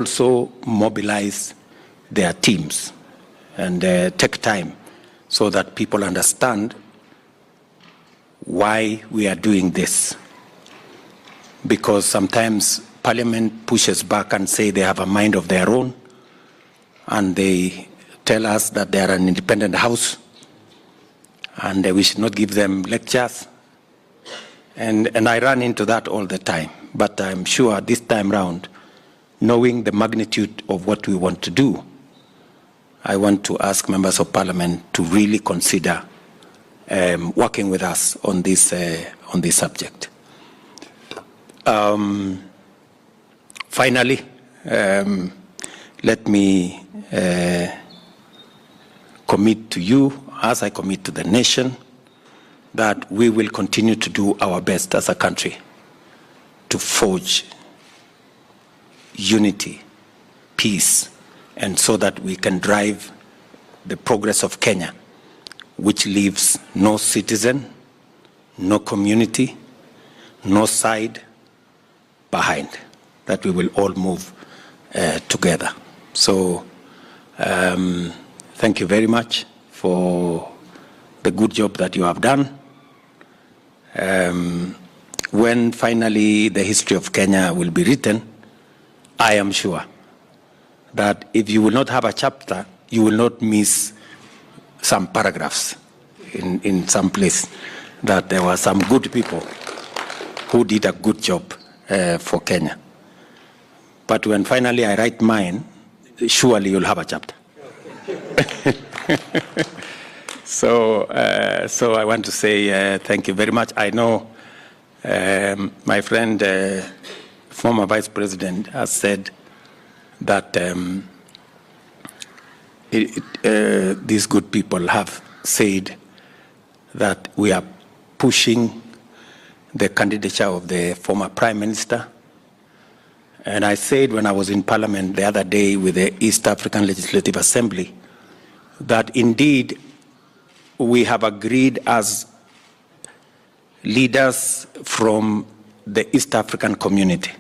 also mobilize their teams and take time so that people understand why we are doing this. Because sometimes Parliament pushes back and say they have a mind of their own, and they tell us that they are an independent house and we should not give them lectures. And I run into that all the time. But I'm sure this time round, knowing the magnitude of what we want to do, I want to ask members of Parliament to really consider working with us on this subject. Finally, let me commit to you, as I commit to the nation, that we will continue to do our best as a country to forge unity, peace, and so that we can drive the progress of Kenya, which leaves no citizen, no community, no side behind, that we will all move together. So thank you very much for the good job that you have done. When finally the history of Kenya will be written, I am sure that if you will not have a chapter, you will not miss some paragraphs in some place, that there were some good people who did a good job for Kenya. But when finally I write mine, surely you'll have a chapter. So I want to say thank you very much. I know my friend, former Vice President, has said that these good people have said that we are pushing the candidature of the former Prime Minister. And I said when I was in Parliament the other day with the East African Legislative Assembly that indeed we have agreed as leaders from the East African community,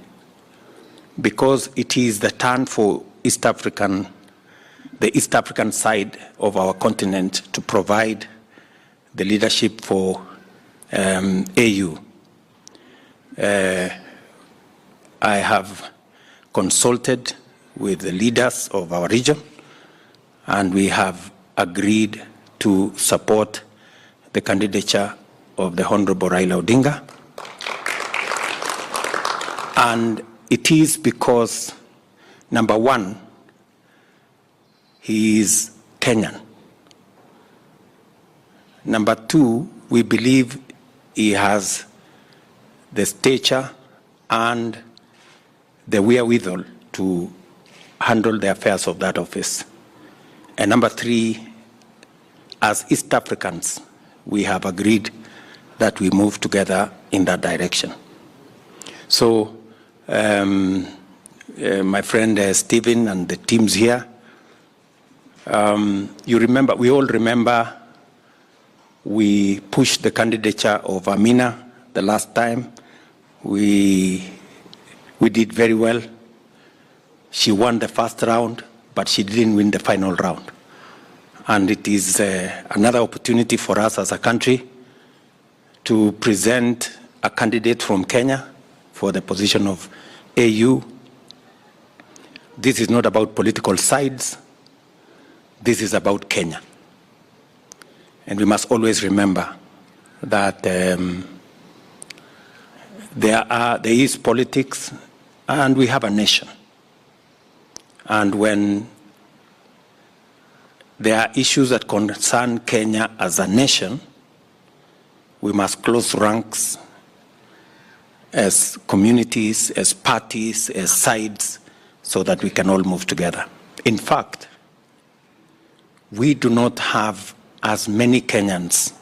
because it is the turn for the East African side of our continent to provide the leadership for AU. I have consulted with the leaders of our region, and we have agreed to support the candidature of the Honorable Raila Odinga. And it is because, number one, he is Kenyan. Number two, we believe he has the stature and the wherewithal to handle the affairs of that office. And number three, as East Africans, we have agreed that we move together in that direction. So, my friend Stephen and the teams here, you remember, we all remember, we pushed the candidature of Amina the last time. We did very well. She won the first round, but she didn't win the final round. And it is another opportunity for us as a country to present a candidate from Kenya for the position of AU. This is not about political sides. This is about Kenya. And we must always remember that there is politics and we have a nation. And when there are issues that concern Kenya as a nation, we must close ranks as communities, as parties, as sides, so that we can all move together. In fact, we do not have as many Kenyans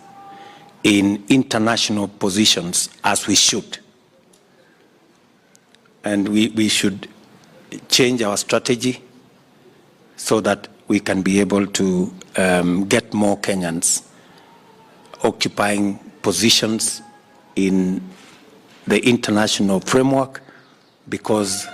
in international positions as we should. And we should change our strategy so that we can be able to get more Kenyans occupying positions in the international framework, because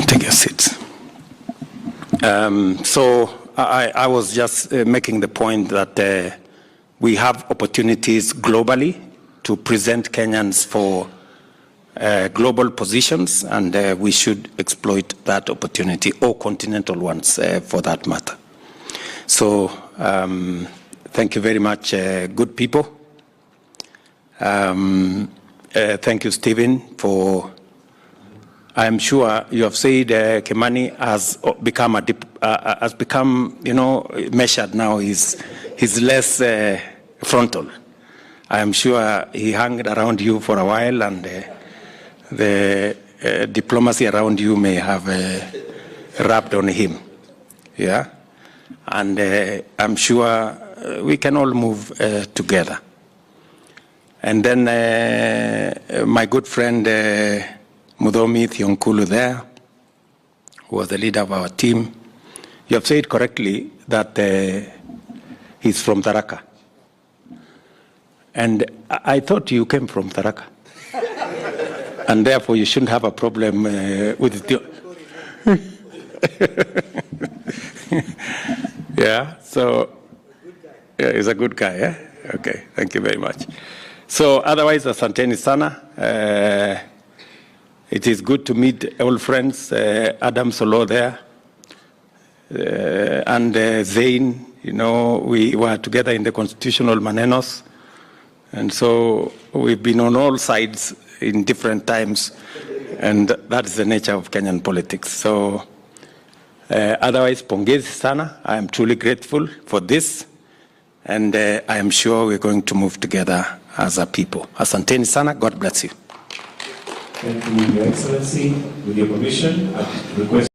Take your seats. So I was just making the point that we have opportunities globally to present Kenyans for global positions, and we should exploit that opportunity, or continental ones for that matter. So thank you very much, good people. Thank you, Stephen, for... I'm sure you have said Kimani has become, you know, measured now. He's less frontal. I am sure he hung around you for a while, and the diplomacy around you may have rubbed on him. Yeah, and I'm sure we can all move together. And then my good friend. Mudomi Thionkulu there, who was the leader of our team. You have said correctly that he's from Tharaka. And I thought you came from Tharaka. And therefore you shouldn't have a problem with it. Yeah, so yeah, he's a good guy, yeah? Okay, thank you very much. So otherwise, asanteni sana. It is good to meet old friends, Adam Solo there, and Zain. You know, we were together in the constitutional manenos, and so we've been on all sides in different times, and that is the nature of Kenyan politics. So otherwise, pongezi sana. I am truly grateful for this, and I am sure we're going to move together as a people. Asanteni sana. God bless you. Thank you, Your Excellency. With your permission, I request